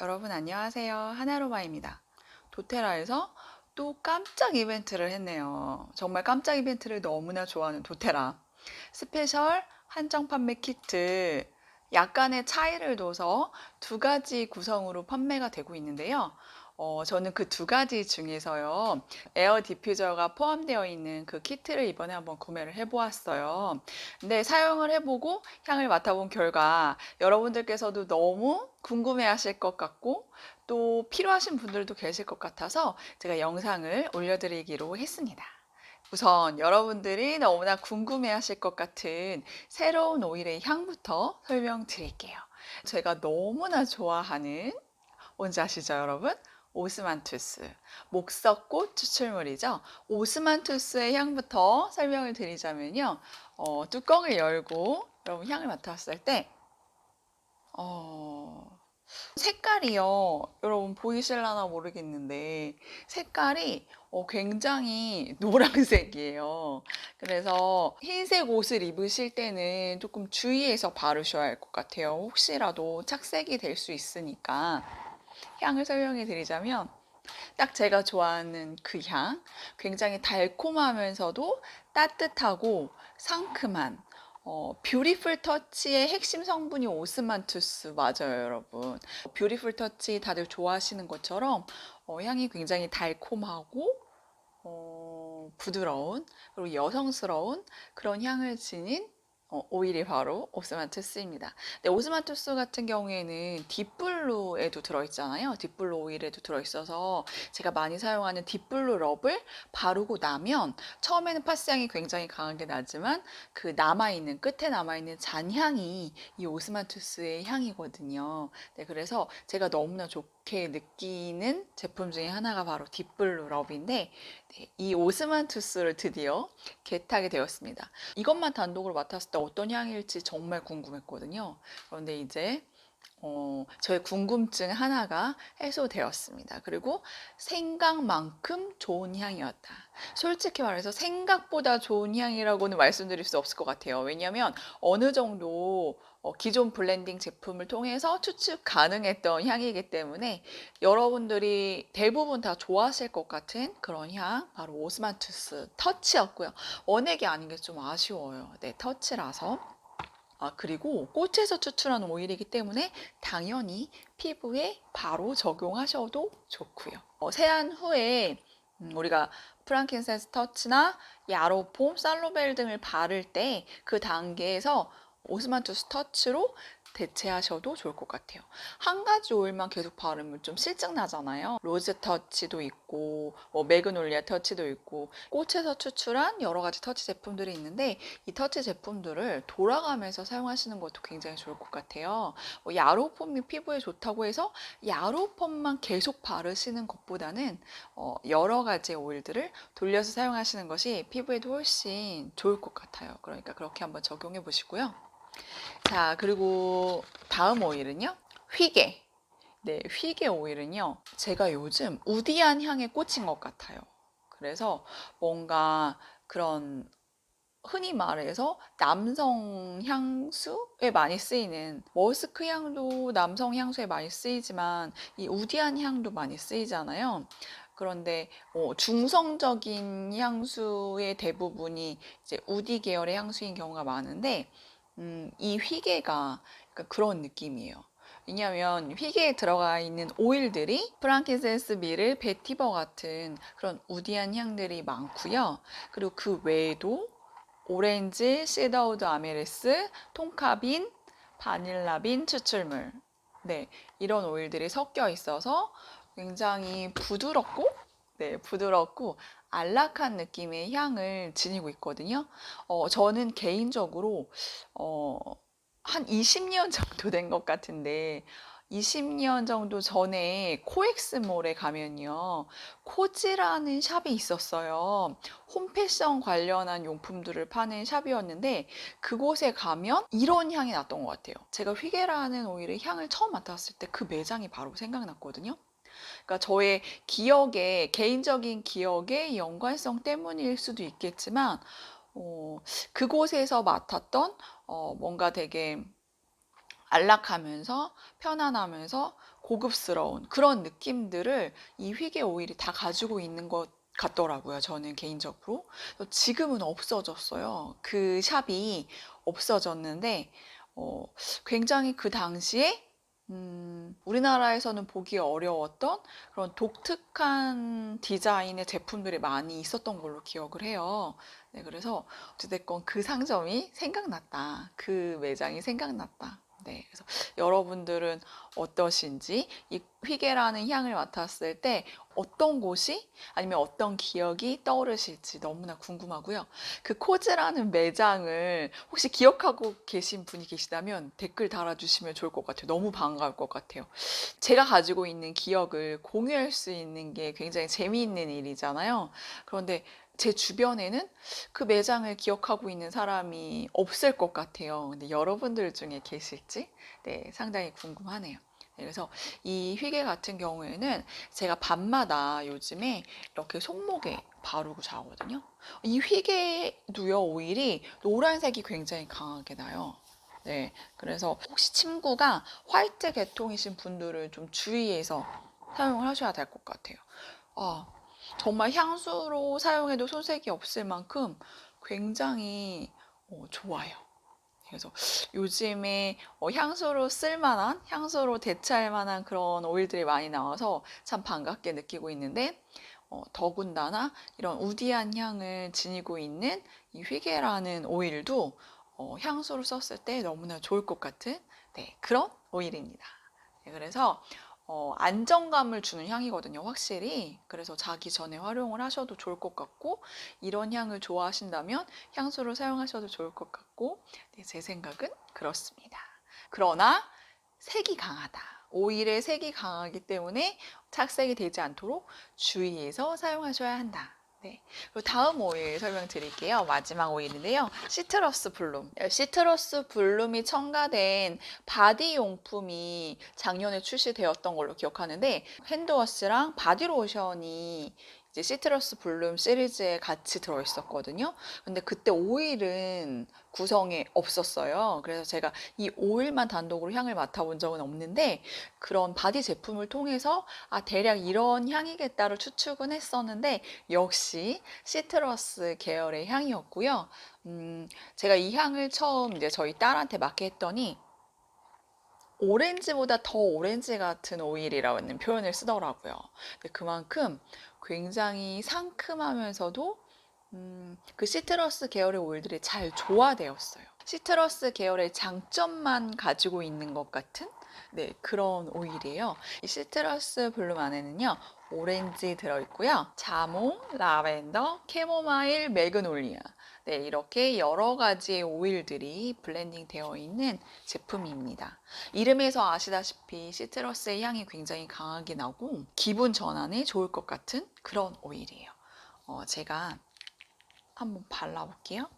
여러분 안녕하세요. 하나로마입니다. 도테라에서 또 깜짝 이벤트를 했네요. 정말 깜짝 이벤트를 너무나 좋아하는 도테라. 스페셜 한정 판매 키트. 약간의 차이를 둬서 두 가지 구성으로 판매가 되고 있는데요. 저는 그 두 가지 중에서요, 에어 디퓨저가 포함되어 있는 그 키트를 이번에 한번 구매를 해보았어요. 근데 사용을 해보고 향을 맡아본 결과 여러분들께서도 너무 궁금해 하실 것 같고 또 필요하신 분들도 계실 것 같아서 제가 영상을 올려드리기로 했습니다. 우선 여러분들이 너무나 궁금해 하실 것 같은 새로운 오일의 향부터 설명드릴게요. 제가 너무나 좋아하는, 뭔지 아시죠, 여러분? 오스만투스. 목석꽃 추출물이죠. 오스만투스의 향부터 설명을 드리자면요. 뚜껑을 열고 여러분 향을 맡았을 때, 어, 색깔이요. 여러분 보이실라나 모르겠는데 색깔이 굉장히 노란색이에요. 그래서 흰색 옷을 입으실 때는 조금 주의해서 바르셔야 할 것 같아요. 혹시라도 착색이 될 수 있으니까. 향을 설명해 드리자면 딱 제가 좋아하는 그 향, 굉장히 달콤하면서도 따뜻하고 상큼한 뷰티풀 터치의 핵심 성분이 오스만투스 맞아요, 여러분. 뷰티풀 터치 다들 좋아하시는 것처럼 향이 굉장히 달콤하고 부드러운 그리고 여성스러운 그런 향을 지닌 오일이 바로 오스만투스입니다. 네, 오스만투스 같은 경우에는 딥블루에도 들어있잖아요. 딥블루 오일에도 들어있어서 제가 많이 사용하는 딥블루 럽을 바르고 나면 처음에는 파스향이 굉장히 강하게 나지만 그 남아있는 끝에 남아있는 잔향이 이 오스만투스의 향이거든요. 네, 그래서 제가 너무나 좋게 느끼는 제품 중에 하나가 바로 딥블루 럽인데 네, 이 오스만투스를 드디어 겟하게 되었습니다. 이것만 단독으로 맡았을 때 어떤 향일지 정말 궁금했거든요. 그런데 이제 저의 궁금증 하나가 해소되었습니다. 그리고 생각만큼 좋은 향이었다. 솔직히 말해서 생각보다 좋은 향이라고는 말씀드릴 수 없을 것 같아요. 왜냐하면 어느 정도 기존 블렌딩 제품을 통해서 추측 가능했던 향이기 때문에 여러분들이 대부분 다 좋아하실 것 같은 그런 향, 바로 오스만투스 터치였고요. 원액이 아닌 게 좀 아쉬워요. 네, 터치라서. 그리고 꽃에서 추출한 오일이기 때문에 당연히 피부에 바로 적용하셔도 좋고요. 세안 후에 우리가 프랑킨센스 터치나 야로폼, 살로벨 등을 바를 때 그 단계에서 오스만투스 터치로 대체하셔도 좋을 것 같아요. 한 가지 오일만 계속 바르면 좀 실증 나잖아요. 로즈 터치도 있고 매그놀리아 터치도 있고 꽃에서 추출한 여러 가지 터치 제품들이 있는데 이 터치 제품들을 돌아가면서 사용하시는 것도 굉장히 좋을 것 같아요. 야로폼이 피부에 좋다고 해서 야로폼만 계속 바르시는 것보다는 여러 가지 오일들을 돌려서 사용하시는 것이 피부에도 훨씬 좋을 것 같아요. 그러니까 그렇게 한번 적용해 보시고요. 자, 그리고 다음 오일은요. 휘게. 네, 휘게 오일은요. 제가 요즘 우디한 향에 꽂힌 것 같아요. 그래서 뭔가 그런 흔히 말해서 남성 향수에 많이 쓰이는 머스크 향도 남성 향수에 많이 쓰이지만 이 우디한 향도 많이 쓰이잖아요. 그런데 중성적인 향수의 대부분이 이제 우디 계열의 향수인 경우가 많은데 이 휘게가 약간 그런 느낌이에요. 왜냐하면 휘게에 들어가 있는 오일들이 프랑킨센스 미를, 베티버 같은 그런 우디한 향들이 많고요. 그리고 그 외에도 오렌지, 시더우드 아메리스, 톤카빈, 바닐라빈 추출물. 네, 이런 오일들이 섞여 있어서 굉장히 부드럽고, 네, 부드럽고 안락한 느낌의 향을 지니고 있거든요. 저는 개인적으로, 어, 한 20년 정도 된 것 같은데, 20년 정도 전에 코엑스몰에 가면요. 코지라는 샵이 있었어요. 홈패션 관련한 용품들을 파는 샵이었는데 그곳에 가면 이런 향이 났던 것 같아요. 제가 휘게라는 오일의 향을 처음 맡았을 때 그 매장이 바로 생각났거든요. 그러니까 저의 기억에, 개인적인 기억의 연관성 때문일 수도 있겠지만 그곳에서 맡았던 뭔가 되게 안락하면서 편안하면서 고급스러운 그런 느낌들을 이 휘게 오일이 다 가지고 있는 것 같더라고요. 저는 개인적으로. 지금은 없어졌어요. 그 샵이 없어졌는데 어, 굉장히 그 당시에 우리나라에서는 보기 어려웠던 그런 독특한 디자인의 제품들이 많이 있었던 걸로 기억을 해요. 네, 그래서 어찌됐건 그 상점이 생각났다. 그 매장이 생각났다. 네, 그래서 여러분들은 어떠신지 이 휘게라는 향을 맡았을 때 어떤 곳이 아니면 어떤 기억이 떠오르실지 너무나 궁금하고요. 그 코즈라는 매장을 혹시 기억하고 계신 분이 계시다면 댓글 달아주시면 좋을 것 같아요. 너무 반가울 것 같아요. 제가 가지고 있는 기억을 공유할 수 있는 게 굉장히 재미있는 일이잖아요. 그런데 제 주변에는 그 매장을 기억하고 있는 사람이 없을 것 같아요. 근데 여러분들 중에 계실지 네, 상당히 궁금하네요. 네, 그래서 이 휘게 같은 경우에는 제가 밤마다 요즘에 이렇게 손목에 바르고 자거든요. 이 휘게도요, 오일이 노란색이 굉장히 강하게 나요. 네, 그래서 혹시 침구가 화이트 계통이신 분들은 좀 주의해서 사용을 하셔야 될 것 같아요. 아, 정말 향수로 사용해도 손색이 없을 만큼 굉장히 좋아요. 그래서 요즘에 향수로 쓸만한, 향수로 대체할 만한 그런 오일들이 많이 나와서 참 반갑게 느끼고 있는데, 더군다나 이런 우디한 향을 지니고 있는 이 휘게라는 오일도 향수로 썼을 때 너무나 좋을 것 같은 네, 그런 오일입니다. 네, 그래서 안정감을 주는 향이거든요, 확실히. 그래서 자기 전에 활용을 하셔도 좋을 것 같고, 이런 향을 좋아하신다면 향수로 사용하셔도 좋을 것 같고, 네, 제 생각은 그렇습니다. 그러나 색이 강하다. 오일의 색이 강하기 때문에 착색이 되지 않도록 주의해서 사용하셔야 한다. 네. 그리고 다음 오일 설명드릴게요. 마지막 오일인데요. 시트러스 블룸. 시트러스 블룸이 첨가된 바디 용품이 작년에 출시되었던 걸로 기억하는데 핸드워시랑 바디로션이 이제 시트러스 블룸 시리즈에 같이 들어있었거든요. 근데 그때 오일은 구성에 없었어요. 그래서 제가 이 오일만 단독으로 향을 맡아본 적은 없는데 그런 바디 제품을 통해서 대략 이런 향이겠다를 추측은 했었는데 역시 시트러스 계열의 향이었고요. 제가 이 향을 처음 이제 저희 딸한테 맡게 했더니 오렌지보다 더 오렌지 같은 오일이라는 표현을 쓰더라고요. 그만큼 굉장히 상큼하면서도 그 시트러스 계열의 오일들이 잘 조화되었어요. 시트러스 계열의 장점만 가지고 있는 것 같은 네, 그런 오일이에요. 이 시트러스 블룸 안에는요, 오렌지 들어있고요. 자몽, 라벤더, 캐모마일, 매그놀리아. 네, 이렇게 여러 가지의 오일들이 블렌딩 되어 있는 제품입니다. 이름에서 아시다시피 시트러스의 향이 굉장히 강하게 나고 기분 전환에 좋을 것 같은 그런 오일이에요. 제가 한번 발라볼게요.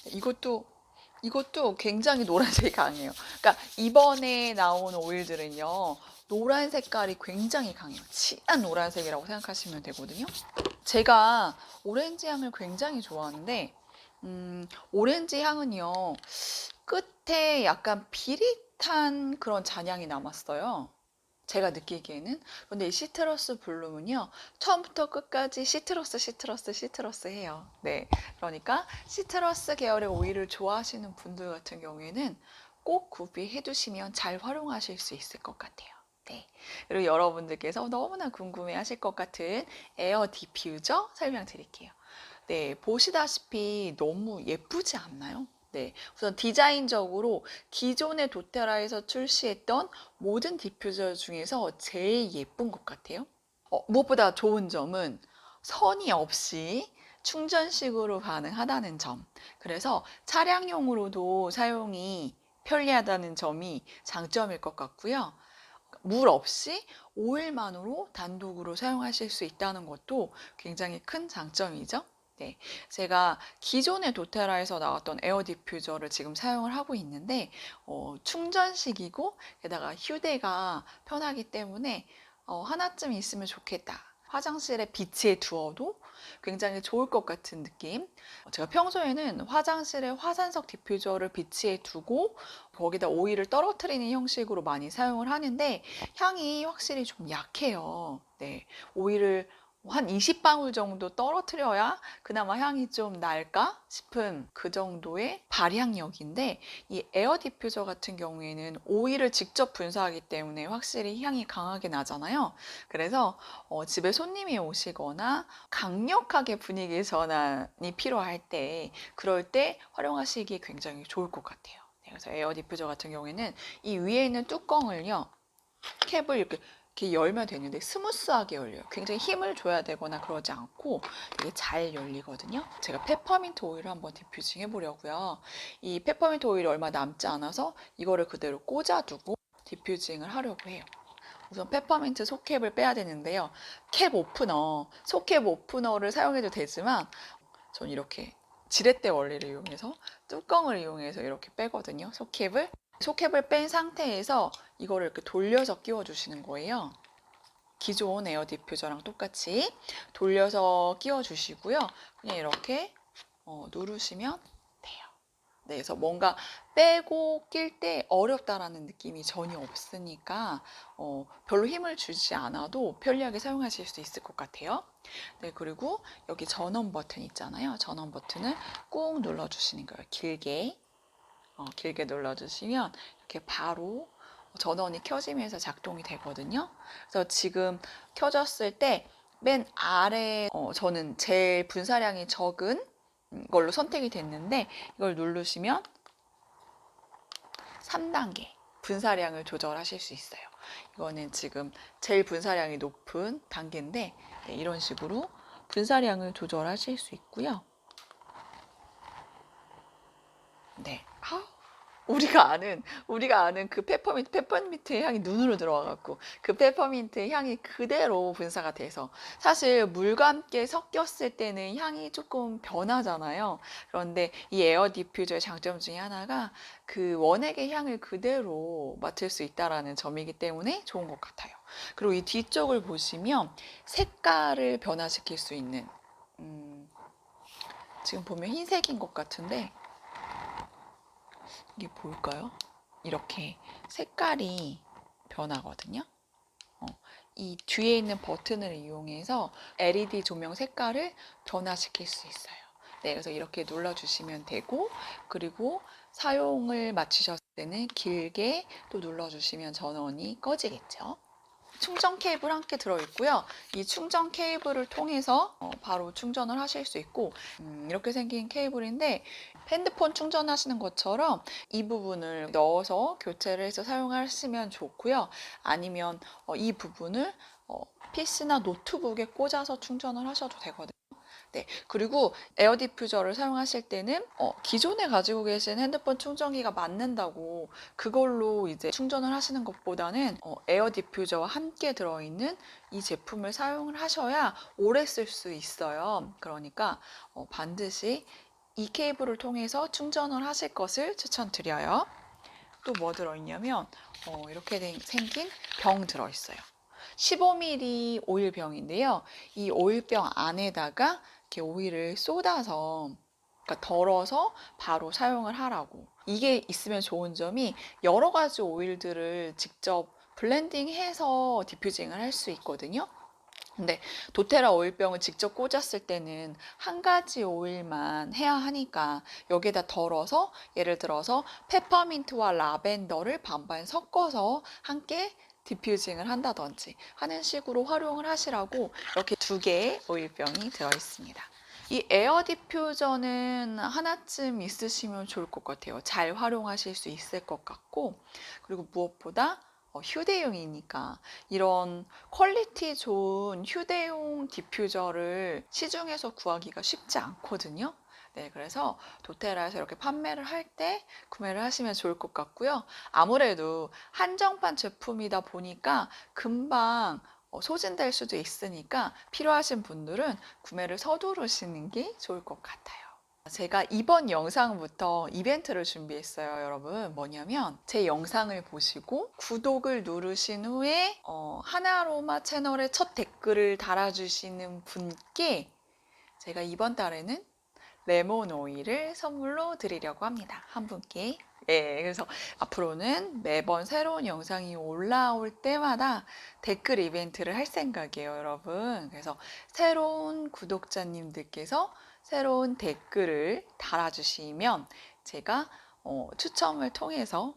이것도 굉장히 노란색이 강해요. 그러니까 이번에 나온 오일들은요, 노란 색깔이 굉장히 강해요. 진한 노란색이라고 생각하시면 되거든요. 제가 오렌지 향을 굉장히 좋아하는데, 오렌지 향은요, 끝에 약간 비릿한 그런 잔향이 남았어요. 제가 느끼기에는. 근데 이 시트러스 블룸은요, 처음부터 끝까지 시트러스, 시트러스, 시트러스 해요. 네. 그러니까 시트러스 계열의 오일을 좋아하시는 분들 같은 경우에는 꼭 구비해 두시면 잘 활용하실 수 있을 것 같아요. 네. 그리고 여러분들께서 너무나 궁금해 하실 것 같은 에어 디퓨저 설명드릴게요. 네. 보시다시피 너무 예쁘지 않나요? 네. 우선 디자인적으로 기존의 도테라에서 출시했던 모든 디퓨저 중에서 제일 예쁜 것 같아요. 무엇보다 좋은 점은 선이 없이 충전식으로 가능하다는 점. 그래서 차량용으로도 사용이 편리하다는 점이 장점일 것 같고요. 물 없이 오일만으로 단독으로 사용하실 수 있다는 것도 굉장히 큰 장점이죠. 네, 제가 기존의 도테라에서 나왔던 에어 디퓨저를 지금 사용을 하고 있는데 충전식이고 게다가 휴대가 편하기 때문에 하나쯤 있으면 좋겠다. 화장실에 비치해 두어도 굉장히 좋을 것 같은 느낌. 제가 평소에는 화장실에 화산석 디퓨저를 비치해 두고 거기다 오일을 떨어뜨리는 형식으로 많이 사용을 하는데 향이 확실히 좀 약해요. 네, 오일을 한 20방울 정도 떨어뜨려야 그나마 향이 좀 날까 싶은 그 정도의 발향력인데, 이 에어 디퓨저 같은 경우에는 오일을 직접 분사하기 때문에 확실히 향이 강하게 나잖아요. 그래서 집에 손님이 오시거나 강력하게 분위기 전환이 필요할 때, 그럴 때 활용하시기에 굉장히 좋을 것 같아요. 네, 그래서 에어 디퓨저 같은 경우에는 이 위에 있는 뚜껑을요, 캡을 이렇게 열면 되는데 스무스하게 열려요. 굉장히 힘을 줘야 되거나 그러지 않고 되게 잘 열리거든요. 제가 페퍼민트 오일을 한번 디퓨징 해보려고요. 이 페퍼민트 오일이 얼마 남지 않아서 이거를 그대로 꽂아두고 디퓨징을 하려고 해요. 우선 페퍼민트 속캡을 빼야 되는데요. 캡 오프너, 속캡 오프너를 사용해도 되지만 전 이렇게 지렛대 원리를 이용해서 뚜껑을 이용해서 이렇게 빼거든요. 속캡을 뺀 상태에서 이거를 이렇게 돌려서 끼워 주시는 거예요. 기존 에어 디퓨저랑 똑같이 돌려서 끼워 주시고요. 그냥 이렇게 누르시면 돼요. 네, 그래서 뭔가 빼고 낄 때 어렵다라는 느낌이 전혀 없으니까 별로 힘을 주지 않아도 편리하게 사용하실 수 있을 것 같아요. 네, 그리고 여기 전원 버튼 있잖아요. 전원 버튼을 꾹 눌러주시는 거예요. 길게 눌러주시면 이렇게 바로 전원이 켜지면서 작동이 되거든요. 그래서 지금 켜졌을 때 맨 아래 저는 제일 분사량이 적은 걸로 선택이 됐는데, 이걸 누르시면 3단계 분사량을 조절하실 수 있어요. 이거는 지금 제일 분사량이 높은 단계인데, 네, 이런 식으로 분사량을 조절하실 수 있고요. 네. 우리가 아는 그 페퍼민트의 향이 눈으로 들어와갖고 그 페퍼민트의 향이 그대로 분사가 돼서, 사실 물과 함께 섞였을 때는 향이 조금 변하잖아요. 그런데 이 에어 디퓨저의 장점 중에 하나가 그 원액의 향을 그대로 맡을 수 있다라는 점이기 때문에 좋은 것 같아요. 그리고 이 뒤쪽을 보시면 색깔을 변화시킬 수 있는, 지금 보면 흰색인 것 같은데 이게 보일까요? 이렇게 색깔이 변하거든요. 이 뒤에 있는 버튼을 이용해서 LED 조명 색깔을 변화시킬 수 있어요. 네, 그래서 이렇게 눌러주시면 되고, 그리고 사용을 마치셨을 때는 길게 또 눌러주시면 전원이 꺼지겠죠. 충전 케이블 함께 들어있고요. 이 충전 케이블을 통해서 바로 충전을 하실 수 있고, 이렇게 생긴 케이블인데 핸드폰 충전하시는 것처럼 이 부분을 넣어서 교체를 해서 사용하시면 좋고요. 아니면 이 부분을 PC나 노트북에 꽂아서 충전을 하셔도 되거든요. 네, 그리고 에어 디퓨저를 사용하실 때는 기존에 가지고 계신 핸드폰 충전기가 맞는다고 그걸로 이제 충전을 하시는 것보다는 에어 디퓨저와 함께 들어있는 이 제품을 사용을 하셔야 오래 쓸 수 있어요. 그러니까 반드시 이 케이블을 통해서 충전을 하실 것을 추천드려요. 또 뭐 들어있냐면 이렇게 생긴 병 들어있어요. 15ml 오일병인데요. 이 오일병 안에다가 이렇게 오일을 쏟아서, 그러니까 덜어서 바로 사용을 하라고. 이게 있으면 좋은 점이 여러 가지 오일들을 직접 블렌딩해서 디퓨징을 할 수 있거든요. 근데 도테라 오일병을 직접 꽂았을 때는 한 가지 오일만 해야 하니까 여기에다 덜어서, 예를 들어서 페퍼민트와 라벤더를 반반 섞어서 함께 디퓨징을 한다든지 하는 식으로 활용을 하시라고 이렇게 두 개의 오일병이 들어 있습니다. 이 에어 디퓨저는 하나쯤 있으시면 좋을 것 같아요. 잘 활용하실 수 있을 것 같고, 그리고 무엇보다 휴대용이니까 이런 퀄리티 좋은 휴대용 디퓨저를 시중에서 구하기가 쉽지 않거든요. 네, 그래서 도테라에서 이렇게 판매를 할 때 구매를 하시면 좋을 것 같고요. 아무래도 한정판 제품이다 보니까 금방 소진될 수도 있으니까 필요하신 분들은 구매를 서두르시는 게 좋을 것 같아요. 제가 이번 영상부터 이벤트를 준비했어요, 여러분. 뭐냐면 제 영상을 보시고 구독을 누르신 후에 하나로마 채널에 첫 댓글을 달아주시는 분께 제가 이번 달에는 레몬 오일을 선물로 드리려고 합니다. 한 분께. 예, 그래서 앞으로는 매번 새로운 영상이 올라올 때마다 댓글 이벤트를 할 생각이에요, 여러분. 그래서 새로운 구독자님들께서 새로운 댓글을 달아주시면 제가 추첨을 통해서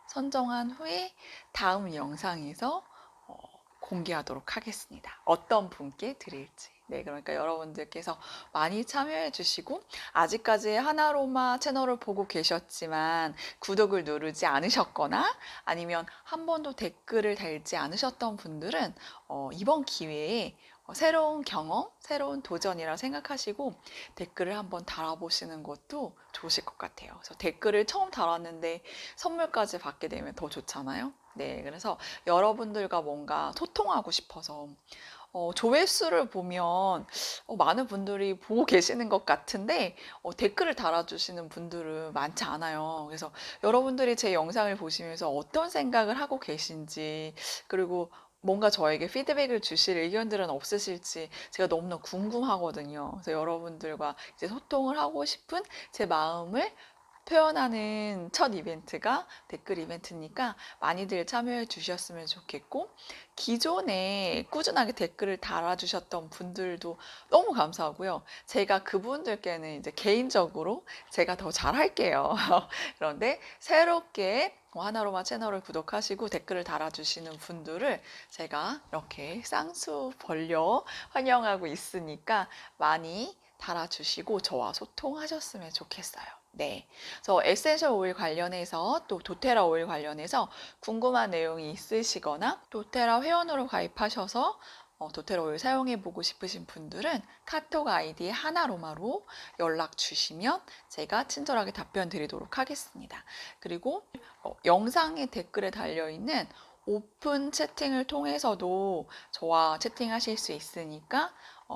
선정한 후에 다음 영상에서 어, 공개하도록 하겠습니다. 어떤 분께 드릴지. 네, 그러니까 여러분들께서 많이 참여해 주시고, 아직까지 하나로마 채널을 보고 계셨지만 구독을 누르지 않으셨거나 아니면 한 번도 댓글을 달지 않으셨던 분들은 이번 기회에 새로운 경험, 새로운 도전이라 생각하시고 댓글을 한번 달아보시는 것도 좋으실 것 같아요. 그래서 댓글을 처음 달았는데 선물까지 받게 되면 더 좋잖아요. 네, 그래서 여러분들과 뭔가 소통하고 싶어서 조회수를 보면 많은 분들이 보고 계시는 것 같은데 댓글을 달아주시는 분들은 많지 않아요. 그래서 여러분들이 제 영상을 보시면서 어떤 생각을 하고 계신지 그리고 뭔가 저에게 피드백을 주실 의견들은 없으실지 제가 너무나 궁금하거든요. 그래서 여러분들과 이제 소통을 하고 싶은 제 마음을 표현하는 첫 이벤트가 댓글 이벤트니까 많이들 참여해 주셨으면 좋겠고, 기존에 꾸준하게 댓글을 달아주셨던 분들도 너무 감사하고요. 제가 그분들께는 이제 개인적으로 제가 더 잘할게요. 그런데 새롭게 하나로마 채널을 구독하시고 댓글을 달아주시는 분들을 제가 이렇게 쌍수 벌려 환영하고 있으니까 많이 달아주시고 저와 소통하셨으면 좋겠어요. 네. 그래서 에센셜 오일 관련해서 또 도테라 오일 관련해서 궁금한 내용이 있으시거나 도테라 회원으로 가입하셔서 도테라 오일 사용해 보고 싶으신 분들은 카톡 아이디 하나로마로 연락 주시면 제가 친절하게 답변 드리도록 하겠습니다. 그리고 영상의 댓글에 달려 있는 오픈 채팅을 통해서도 저와 채팅하실 수 있으니까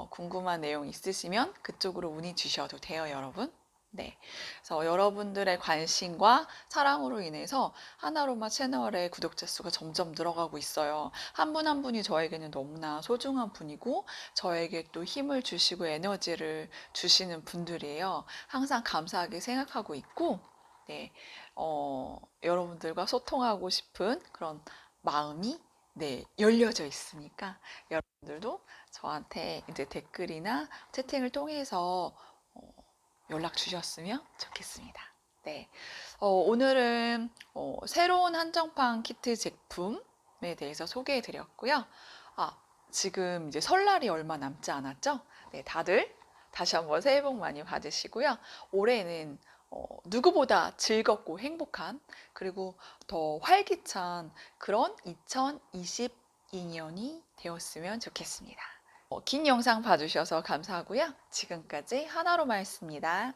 궁금한 내용 있으시면 그쪽으로 문의 주셔도 돼요, 여러분. 네. 그래서 여러분들의 관심과 사랑으로 인해서 하나로마 채널의 구독자 수가 점점 늘어가고 있어요. 한 분 한 분이 저에게는 너무나 소중한 분이고 저에게 또 힘을 주시고 에너지를 주시는 분들이에요. 항상 감사하게 생각하고 있고, 네. 여러분들과 소통하고 싶은 그런 마음이 네, 열려져 있으니까 여러분들도 저한테 이제 댓글이나 채팅을 통해서 연락 주셨으면 좋겠습니다. 네. 오늘은 새로운 한정판 키트 제품에 대해서 소개해 드렸고요. 아, 지금 이제 설날이 얼마 남지 않았죠? 네, 다들 다시 한번 새해 복 많이 받으시고요. 올해는 누구보다 즐겁고 행복한 그리고 더 활기찬 그런 2022년이 되었으면 좋겠습니다. 긴 영상 봐주셔서 감사하고요. 지금까지 하나로마였습니다.